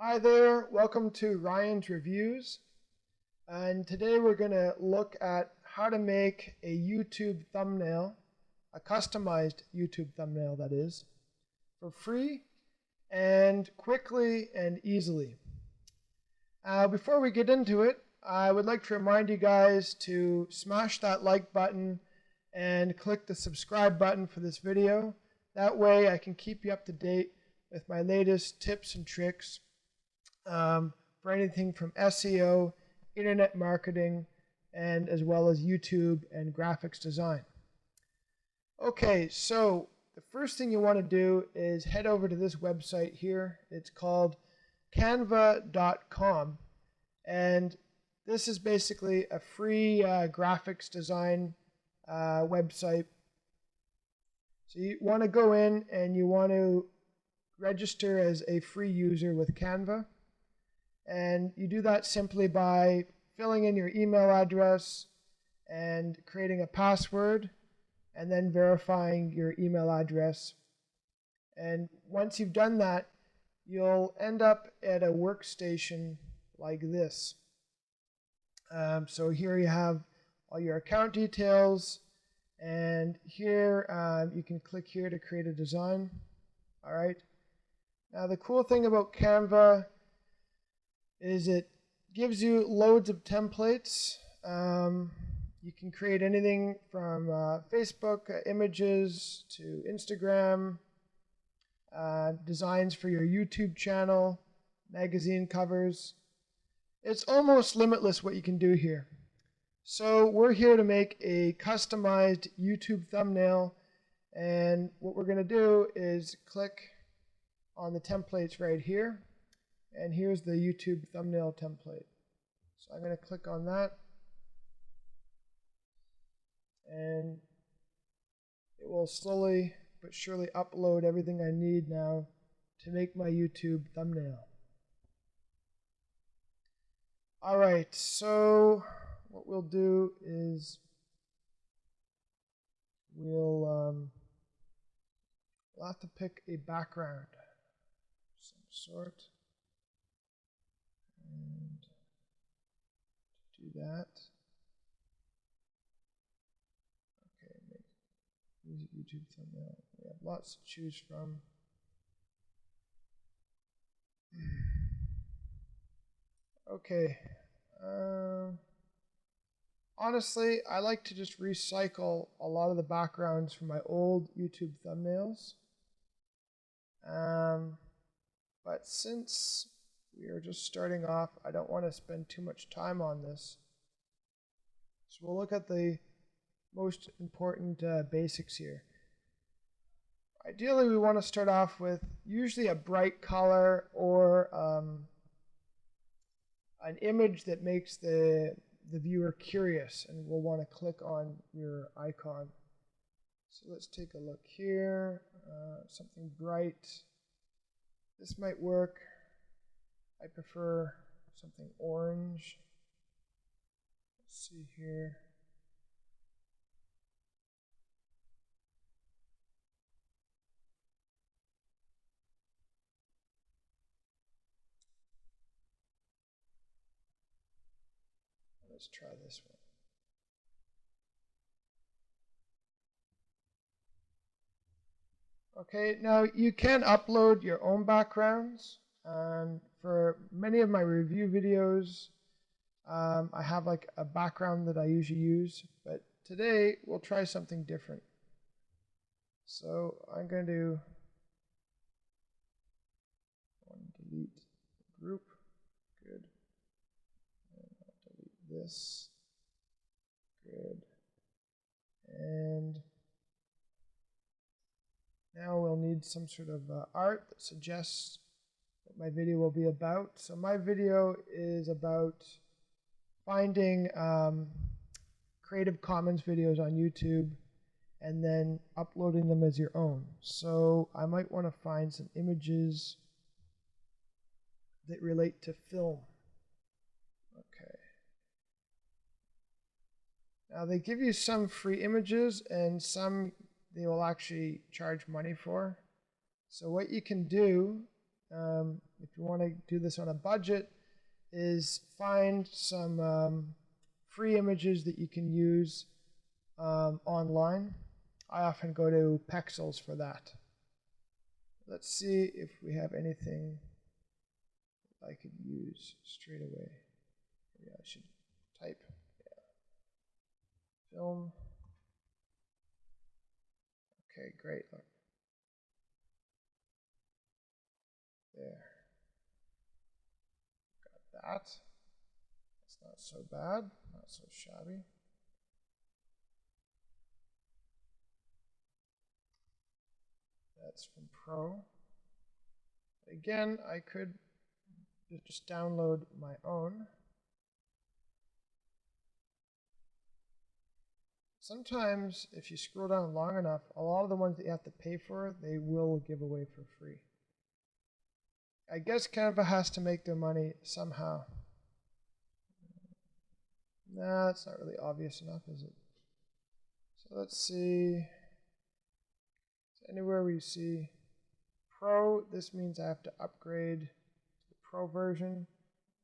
Hi there, welcome to Ryan's Reviews. And today we're going to look at how to make a YouTube thumbnail, a customized YouTube thumbnail that is, for free and quickly and easily. Before we get into it, I would like to remind you guys to smash that like button and click the subscribe button for this video. That way I can keep you up to date with my latest tips and tricks for anything from SEO, internet marketing, and as well as YouTube and graphics design. Okay, so the first thing you want to do is head over to this website here. It's called Canva.com, and this is basically a free graphics design website. So you want to go in and you want to register as a free user with Canva. And you do that simply by filling in your email address and creating a password and then verifying your email address. And once you've done that, you'll end up at a workstation like this. So here you have all your account details, and here you can click here to create a design. All right. Now the cool thing about Canva is it gives you loads of templates. You can create anything from Facebook images to Instagram, designs for your YouTube channel, magazine covers. It's almost limitless what you can do here. So we're here to make a customized YouTube thumbnail, and what we're going to do is click on the templates right here. And here's the YouTube thumbnail template. So I'm going to click on that. And it will slowly but surely upload everything I need now to make my YouTube thumbnail. Alright, so what we'll do is we'll have to pick a background of some sort. And do that. Okay, make music YouTube thumbnail. We have lots to choose from. Okay. Honestly, I like to just recycle a lot of the backgrounds from my old YouTube thumbnails. But since we are just starting off, I don't want to spend too much time on this. So we'll look at the most important basics here. Ideally, we want to start off with usually a bright color or an image that makes the viewer curious, and we'll want to click on your icon. So let's take a look here. Something bright. This might work. I prefer something orange. Let's see here. Let's try this one. Okay, now you can upload your own backgrounds. For many of my review videos, I have like a background that I usually use, but today we'll try something different. So I'm going to delete the group. Good. And I'll delete this. Good. And now we'll need some sort of art that suggests what my video will be about. So my video is about finding Creative Commons videos on YouTube and then uploading them as your own. So I might want to find some images that relate to film. Okay. Now they give you some free images and some they will actually charge money for. So what you can do if you want to do this on a budget, is find some free images that you can use online. I often go to Pexels for that. Let's see if we have anything I could use straight away. Maybe I should type. Yeah. Film. Okay, great. Look. There. Got that. It's not so bad, not so shabby. That's from Pro. Again, I could just download my own. Sometimes, if you scroll down long enough, a lot of the ones that you have to pay for, they will give away for free. I guess Canva has to make their money somehow. Nah, that's not really obvious enough, is it? So let's see. Anywhere we see Pro, this means I have to upgrade to the Pro version.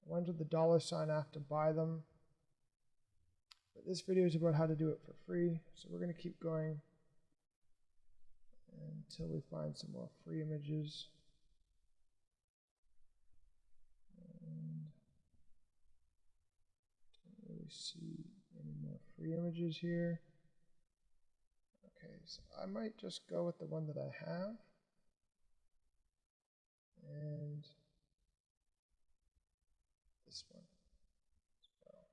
Ones with the $sign, I have to buy them. But this video is about how to do it for free, so we're going to keep going until we find some more free images. And don't really see any more free images here. Okay, so I might just go with the one that I have. And this one as well.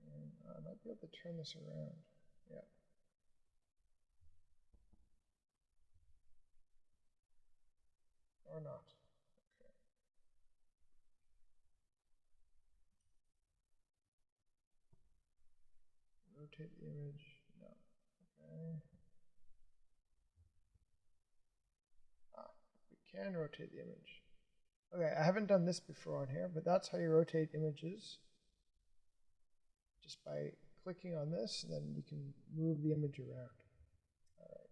And I might be able to turn this around. Yeah. Or not. Okay. Rotate the image. No. Okay. We can rotate the image. Okay, I haven't done this before on here, but that's how you rotate images. Just by clicking on this, and then you can move the image around. All right.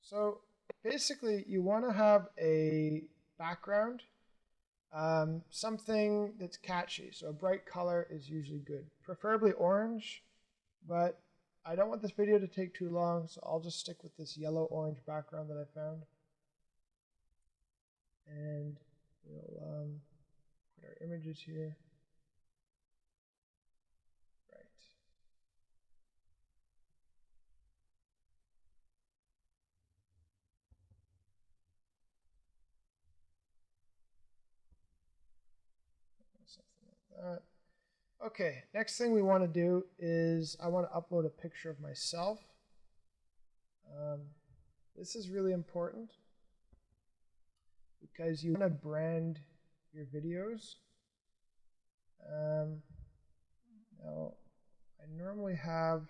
So basically, you want to have a background, something that's catchy. So a bright color is usually good, preferably orange, but I don't want this video to take too long, so I'll just stick with this yellow-orange background that I found. And we'll put our images here. Right. Something like that. Okay, next thing we want to do is I want to upload a picture of myself. This is really important because you want to brand your videos. Now, I normally have,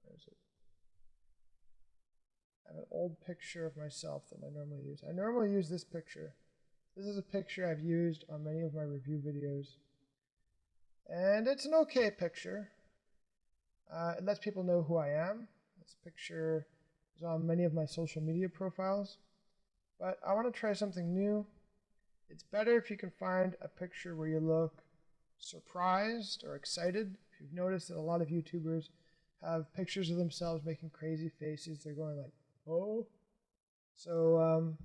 where is it? I have an old picture of myself that I normally use. I normally use this picture. This is a picture I've used on many of my review videos. And it's an okay picture. It lets people know who I am. This picture is on many of my social media profiles. But I want to try something new. It's better if you can find a picture where you look surprised or excited. If you've noticed that a lot of YouTubers have pictures of themselves making crazy faces, they're going like, oh. So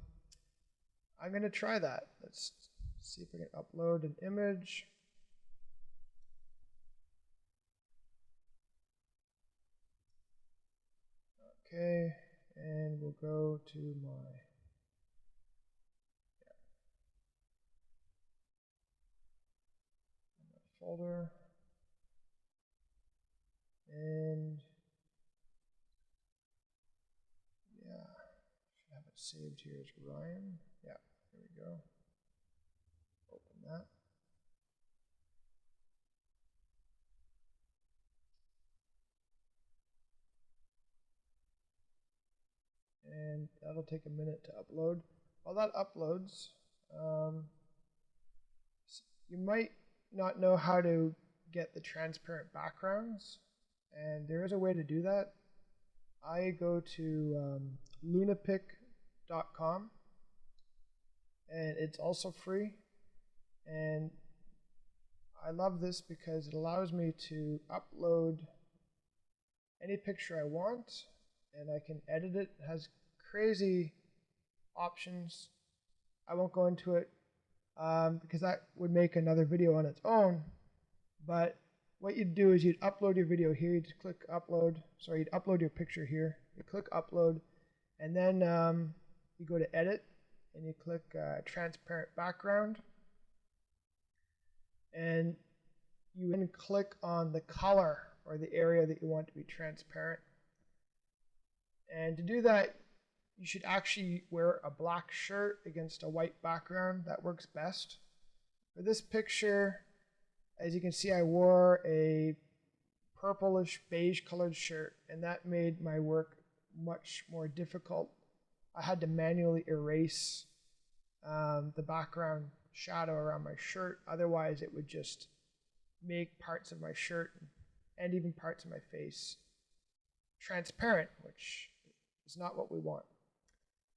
I'm going to try that. Let's see if I can upload an image. Okay, and we'll go to my folder, and yeah, should have it saved here as Ryan. Yeah, there we go. Open that. And that'll take a minute to upload. While that uploads, you might not know how to get the transparent backgrounds, and there is a way to do that. I go to lunapic.com, and it's also free, and I love this because it allows me to upload any picture I want, and I can edit it. It has crazy options. I won't go into it because that would make another video on its own. But what you'd do is you'd upload your video here. You'd click upload. Sorry, you'd upload your picture here. You click upload, and then you go to edit, and you click transparent background. And you then click on the color or the area that you want to be transparent. And to do that, you should actually wear a black shirt against a white background. That works best. For this picture, as you can see, I wore a purplish beige colored shirt, and that made my work much more difficult. I had to manually erase the background shadow around my shirt. Otherwise, it would just make parts of my shirt and even parts of my face transparent, which is not what we want.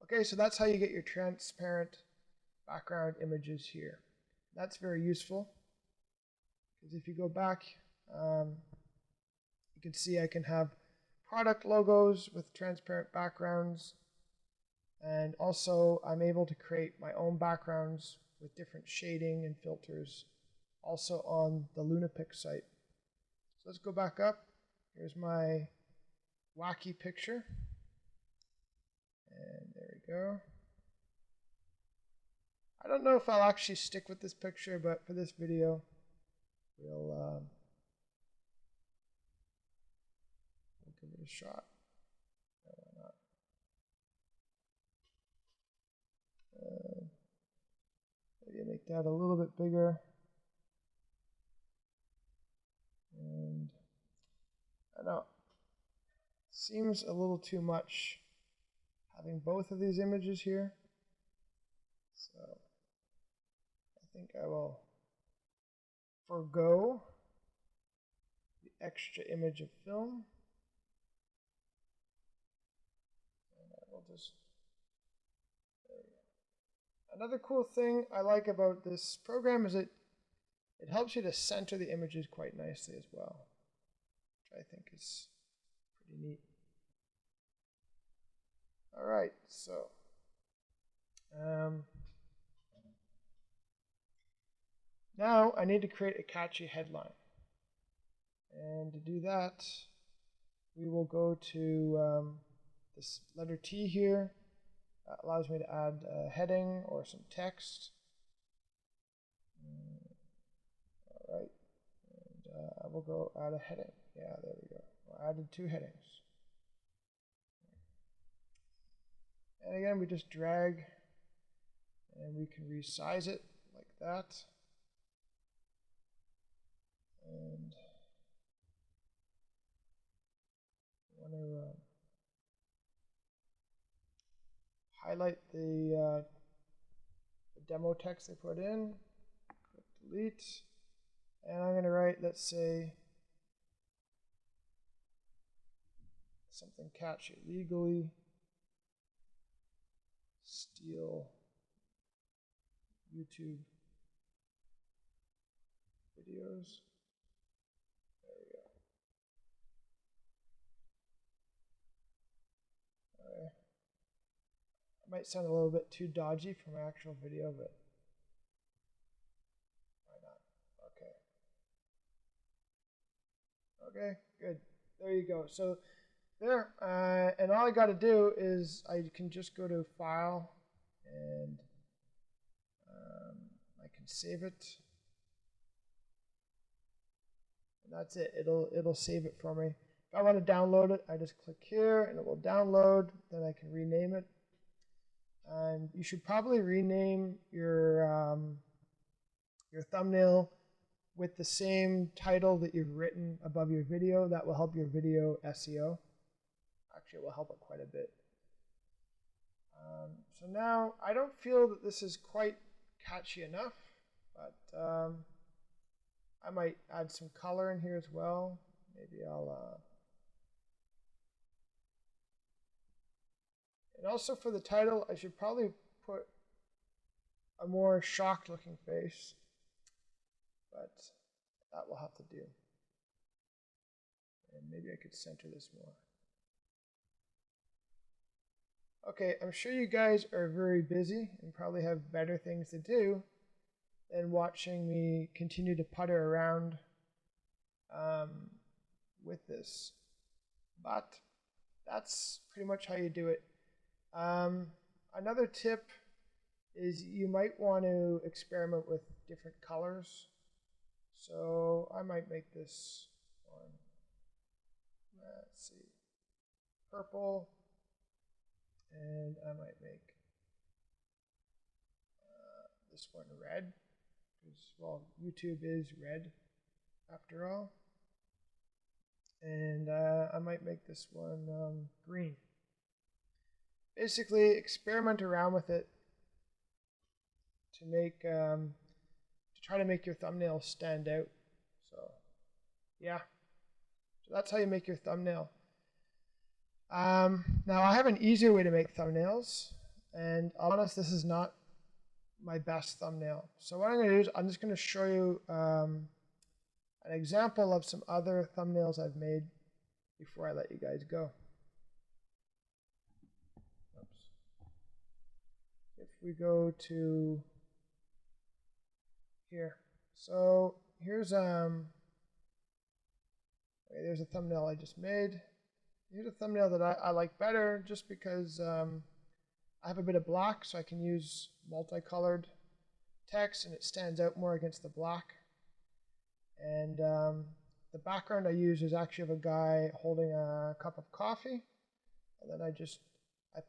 Okay, so that's how you get your transparent background images here. That's very useful, because if you go back, you can see I can have product logos with transparent backgrounds, and also I'm able to create my own backgrounds with different shading and filters also on the Lunapic site. So let's go back up. Here's my wacky picture. And there we go. I don't know if I'll actually stick with this picture, but for this video, we'll give it a shot. No, why not? Maybe make that a little bit bigger. And I don't know, seems a little too much having both of these images here. So I think I will forego the extra image of film. And I will just, there we go. Another cool thing I like about this program is it helps you to center the images quite nicely as well, which I think is pretty neat. All right, so now I need to create a catchy headline. And to do that, we will go to this letter T here. That allows me to add a heading or some text. All right, and I will go add a heading. Yeah, there we go. I added 2 headings. And again, we just drag and we can resize it like that. And I want to highlight the demo text they put in. Click delete. And I'm going to write, let's say, something catchy. Legally steal YouTube videos. There we go. Alright. It might sound a little bit too dodgy for my actual video, but why not? Okay, good. There you go. So there, and all I got to do is I can just go to File, and I can save it, and that's it. It'll save it for me. If I want to download it, I just click here, and it will download. Then I can rename it, and you should probably rename your thumbnail with the same title that you've written above your video. That will help your video SEO. Actually, it will help it quite a bit. So now I don't feel that this is quite catchy enough. but I might add some color in here as well. Maybe I'll and also for the title, I should probably put a more shocked looking face, but that will have to do. And maybe I could center this more. Okay, I'm sure you guys are very busy and probably have better things to do than watching me continue to putter around with this. But that's pretty much how you do it. Another tip is you might want to experiment with different colors. So I might make this one, let's see, purple, and I might make this one red, because, well, YouTube is red after all. And I might make this one green. Basically, experiment around with it to make to try to make your thumbnail stand out. So yeah, so that's how you make your thumbnail. Now I have an easier way to make thumbnails, and I'll be honest, this is not my best thumbnail. So what I'm going to do is I'm just going to show you an example of some other thumbnails I've made before I let you guys go. Oops. If we go to here, so here's there's a thumbnail I just made. Here's a thumbnail that I like better, just because I have a bit of black, so I can use multicolored text and it stands out more against the black. And the background I use is actually of a guy holding a cup of coffee, and then I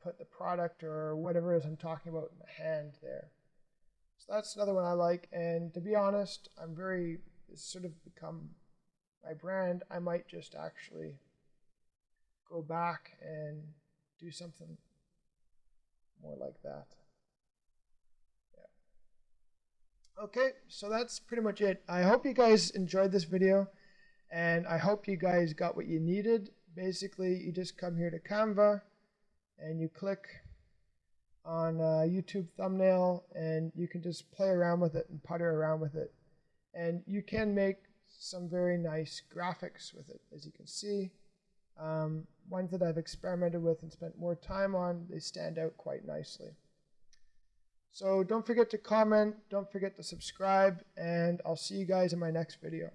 put the product or whatever it is I'm talking about in the hand there. So that's another one I like, and to be honest, it's sort of become my brand. I might just actually go back and do something more like that. Yeah. Okay, so that's pretty much it. I hope you guys enjoyed this video, and I hope you guys got what you needed. Basically, you just come here to Canva and you click on YouTube thumbnail, and you can just play around with it and putter around with it, and you can make some very nice graphics with it. As you can see, ones that I've experimented with and spent more time on, they stand out quite nicely. So don't forget to comment, don't forget to subscribe, and I'll see you guys in my next video.